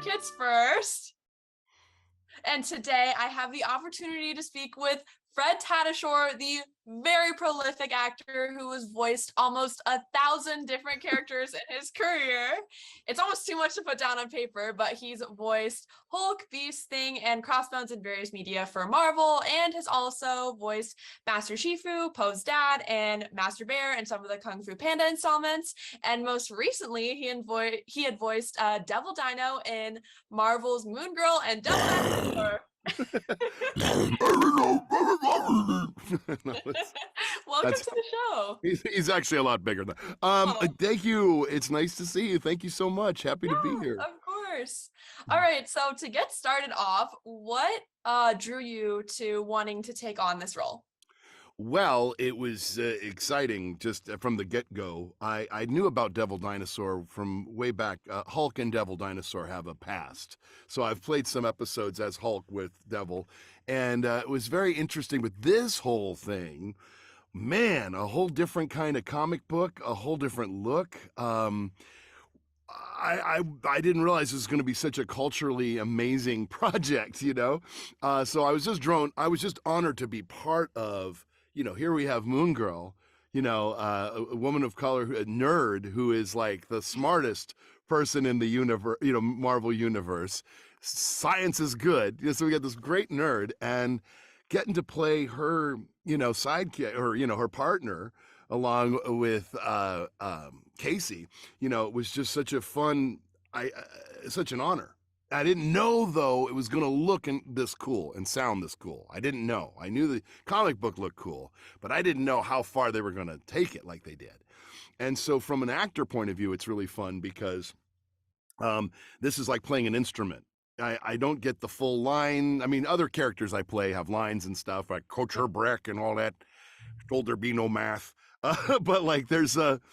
Kids First. And today I have the opportunity to speak with Fred Tatasciore, the very prolific actor who has voiced almost 1,000 different characters in his career. It's almost too much to put down on paper, but he's voiced Hulk, Beast, Thing, and Crossbones in various media for Marvel, and has also voiced Master Shifu, Poe's dad, and Master Bear in some of the Kung Fu Panda installments. And most recently, he had voiced Devil Dino in Marvel's Moon Girl and Devil Dinosaur. Welcome to the show. He's actually a lot bigger than Thank you. It's nice to see you. Thank you so much. Happy to be here. Of course. All right, so to get started off, what drew you to wanting to take on this role? Well, it was exciting just from the get-go. I knew about Devil Dinosaur from way back. Hulk and Devil Dinosaur have a past. So I've played some episodes as Hulk with Devil. And it was very interesting with this whole thing. Man, a whole different kind of comic book, a whole different look. I didn't realize this was going to be such a culturally amazing project, you know? So I was just honored to be part of, here we have Moon Girl, a woman of color, a nerd who is like the smartest person in the universe, Marvel universe. Science is good. So we got this great nerd and getting to play her, sidekick or, her partner along with Casey, it was just such a fun, such an honor. I didn't know, though, it was going to look this cool and sound this cool. I didn't know. I knew the comic book looked cool, but I didn't know how far they were going to take it like they did. And so from an actor point of view, it's really fun because this is like playing an instrument. I don't get the full line. I mean, other characters I play have lines and stuff, like Coach Her Breck and all that. Told there be no math. But like there's an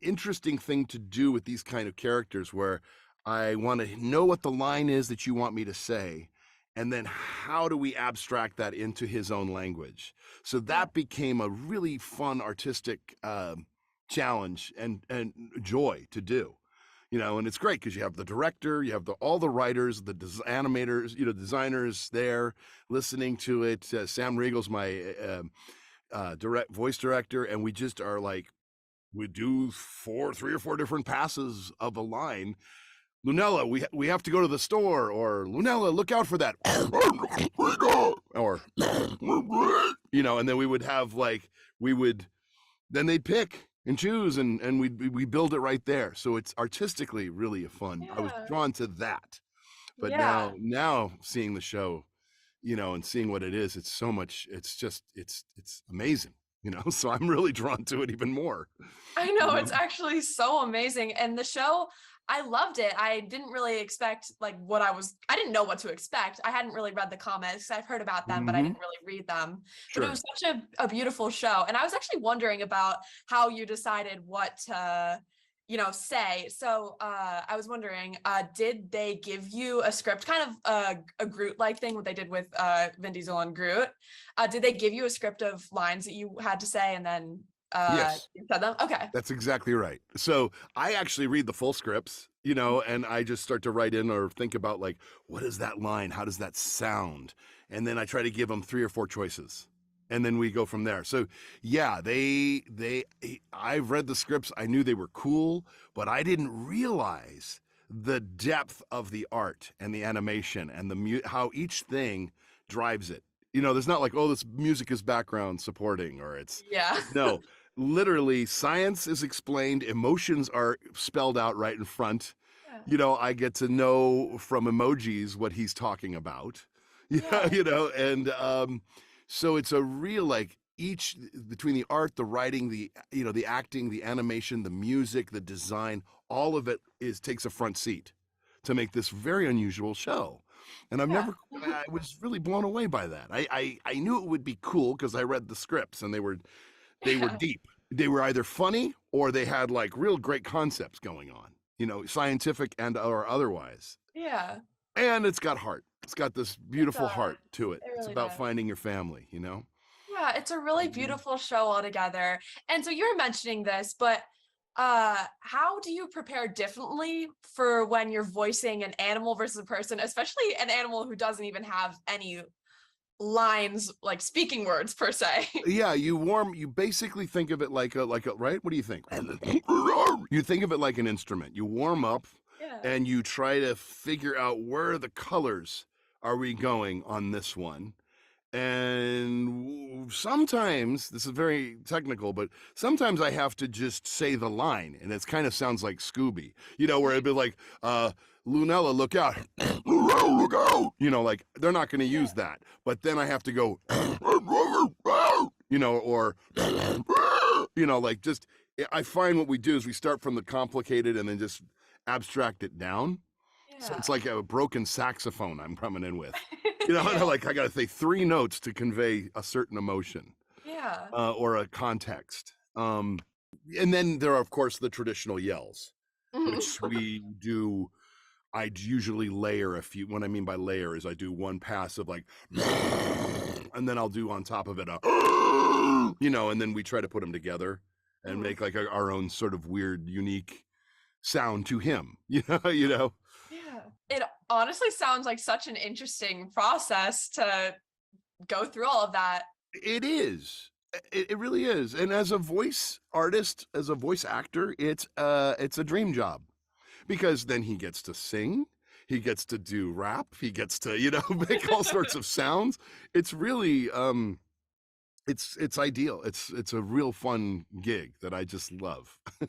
interesting thing to do with these kind of characters where I want to know what the line is that you want me to say, and then how do we abstract that into his own language? So that became a really fun artistic challenge and joy to do. And it's great because you have the director, you have all the writers, the animators, designers there listening to it. Sam Riegel's my voice director, and we just are like, we do 3 or 4 different passes of a line. Lunella, we have to go to the store, or Lunella, look out for that, or and then we would have then they'd pick and choose, and we build it right there. So it's artistically really fun. Yeah. I was drawn to that, but now seeing the show, and seeing what it is, it's so much. It's just it's amazing. So I'm really drawn to it even more. I know, it's actually so amazing. And the show, I loved it. I didn't really expect I didn't know what to expect. I hadn't really read the comics. I've heard about them, but I didn't really read them. Sure. But it was such a beautiful show. And I was actually wondering about how you decided what to say. So I was wondering, did they give you a script, kind of a Groot-like thing, what they did with Vin Diesel and Groot? Did they give you a script of lines that you had to say and then yes, you said them? Okay. That's exactly right. So I actually read the full scripts, and I just start to write in or think about what is that line? How does that sound? And then I try to give them 3 or 4 choices. And then we go from there. So yeah, I've read the scripts. I knew they were cool, but I didn't realize the depth of the art and the animation and how each thing drives it. There's not like, oh, this music is background supporting, or it's no, literally science is explained. Emotions are spelled out right in front. Yeah. I get to know from emojis what he's talking about. Yeah. And, so it's a real each between the art, the writing, the acting, the animation, the music, the design, all of it takes a front seat to make this very unusual show. And I was really blown away by that. I knew it would be cool because I read the scripts and they were deep. They were either funny or they had real great concepts going on, scientific and or otherwise. Yeah. And it's got heart. It's got this beautiful heart to it. It's about finding your family, Yeah, it's a really beautiful show altogether. And so you were mentioning this, but How do you prepare differently for when you're voicing an animal versus a person, especially an animal who doesn't even have any lines, like speaking words per se? Yeah, you basically think of it like a right? What do you think? You think of it like an instrument. You warm up Yeah. and you try to figure out where the colors are we going on this one. And sometimes this is very technical, but sometimes I have to just say the line, and it kind of sounds like Scooby, where it'd be like, Lunella, look out, look out, like they're not going to use Yeah. that, but then I have to go, or, like just, I find what we do is we start from the complicated and then just abstract it down. So it's Yeah. like a broken saxophone I'm coming in with. Yeah. Like I got to say three notes to convey a certain emotion Yeah. or a context. And then there are, of course, the traditional yells, which we do. I usually layer a few. What I mean by layer is I do one pass of like, and then I'll do on top of it a, and then we try to put them together and make like our own sort of weird, unique sound to him. Yeah. It honestly sounds like such an interesting process to go through all of that. It is. It really is. And as a voice artist, as a voice actor, it's a dream job because then he gets to sing, he gets to do rap, he gets to, make all sorts of sounds. It's really it's ideal. It's a real fun gig that I just love. Yeah.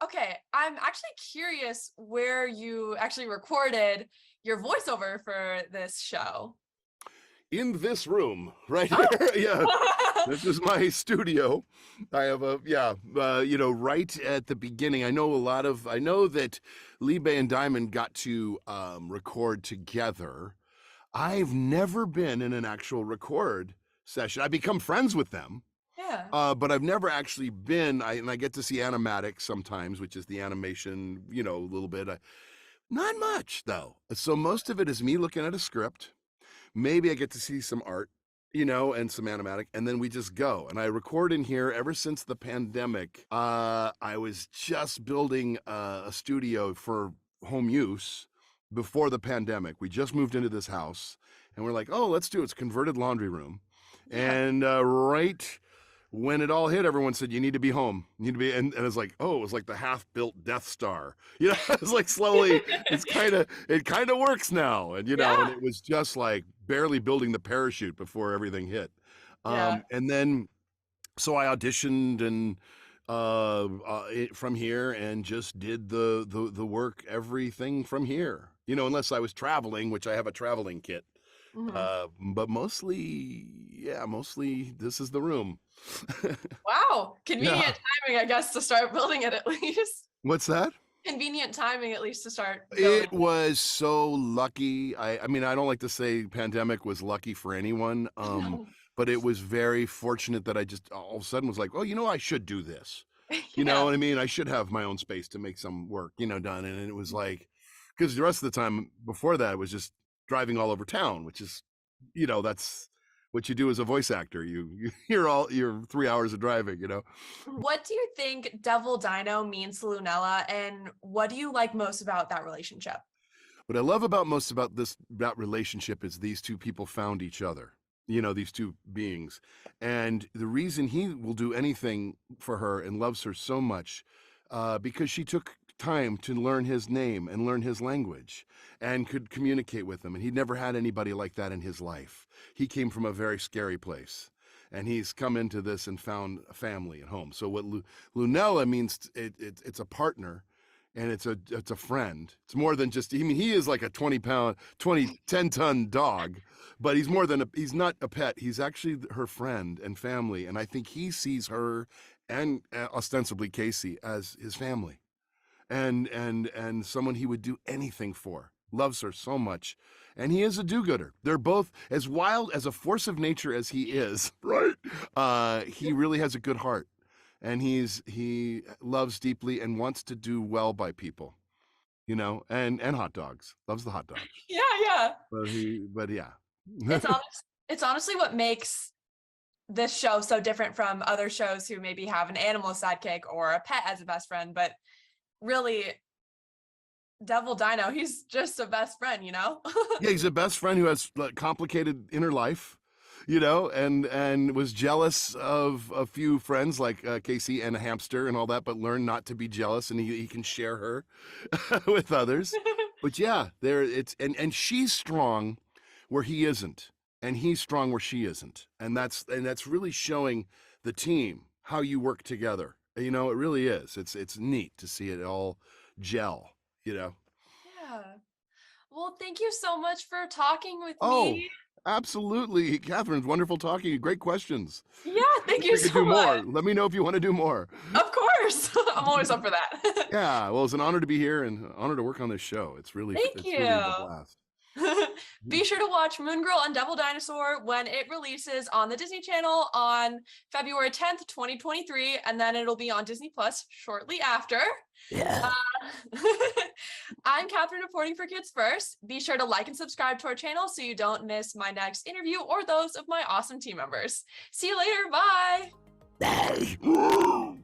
Okay. I'm actually curious where you actually recorded your voiceover for this show. In this room right Oh. here. Yeah. This is my studio. I have right at the beginning. I know that Libe and Diamond got to record together. I've never been in an actual record session. I become friends with them, Yeah. but I've never actually been. And I get to see animatics sometimes, which is the animation, a little bit. Not much though. So most of it is me looking at a script. Maybe I get to see some art, and some animatic, and then we just go. And I record in here ever since the pandemic. I was just building a studio for home use before the pandemic. We just moved into this house, and we're like, oh, let's do it. It's a converted laundry room. Yeah. And right when it all hit, everyone said, you need to be home. You need to be, and it's like, oh, it was like the half-built Death Star. It's like slowly, it kind of works now. And, Yeah. and it was just like barely building the parachute before everything hit. Yeah. And then, so I auditioned and from here and just did the work, everything from here, unless I was traveling, which I have a traveling kit. Mhm. But mostly this is the room. Wow. Yeah. Convenient timing, I guess, to start building it at least. What's that? Convenient timing, at least, to start building. It was so lucky. I mean, I don't like to say pandemic was lucky for anyone, No. but it was very fortunate that I just all of a sudden was like, oh, I should do this. You know Yeah. what I mean? I should have my own space to make some work, done. And it was like, because the rest of the time before that was just driving all over town, which is, that's what you do as a voice actor. You hear all your 3 hours of driving. What do you think Devil Dino means to Lunella, and what do you like most about that relationship? What I love most about that relationship is these two people found each other. These two beings. And the reason he will do anything for her and loves her so much, because she took time to learn his name and learn his language and could communicate with him. And he'd never had anybody like that in his life. He came from a very scary place. And he's come into this and found a family at home. So what Lunella means, it's a partner, and it's a friend. It's more than just, he is like a 10-ton dog, but he's more than he's not a pet. He's actually her friend and family. And I think he sees her and ostensibly Casey as his family and someone he would do anything for. Loves her so much. And he is a do-gooder. They're both as wild as a force of nature as he is, right? He really has a good heart. And he loves deeply and wants to do well by people, and hot dogs. Loves the hot dogs. Yeah, yeah. But yeah. It's honestly what makes this show so different from other shows who maybe have an animal sidekick or a pet as a best friend, but really Devil Dino, he's just a best friend, you know? Yeah, he's a best friend who has like, complicated inner life, you know, and was jealous of a few friends like Casey and a hamster and all that, but learned not to be jealous, and he can share her with others. But yeah, there it's and she's strong where he isn't, and he's strong where she isn't, and that's really showing the team how you work together. You know, it really is. It's neat to see it all gel. You know. Yeah. Well, thank you so much for talking with Oh, me. absolutely, Catherine. It's wonderful talking to you. Great questions. Yeah, thank Wish you we could so do more. much. Let me know if you want to do more. Of course. I'm always up for that. Yeah, well, it's an honor to be here and an honor to work on this show. Thank It's really a you. blast. Be sure to watch Moon Girl and Devil Dinosaur when it releases on the Disney Channel on February 10th, 2023, and then it'll be on Disney Plus shortly after. Yeah. I'm Catherine reporting for Kids First. Be sure to like and subscribe to our channel so you don't miss my next interview or those of my awesome team members. See you later. Bye. Bye.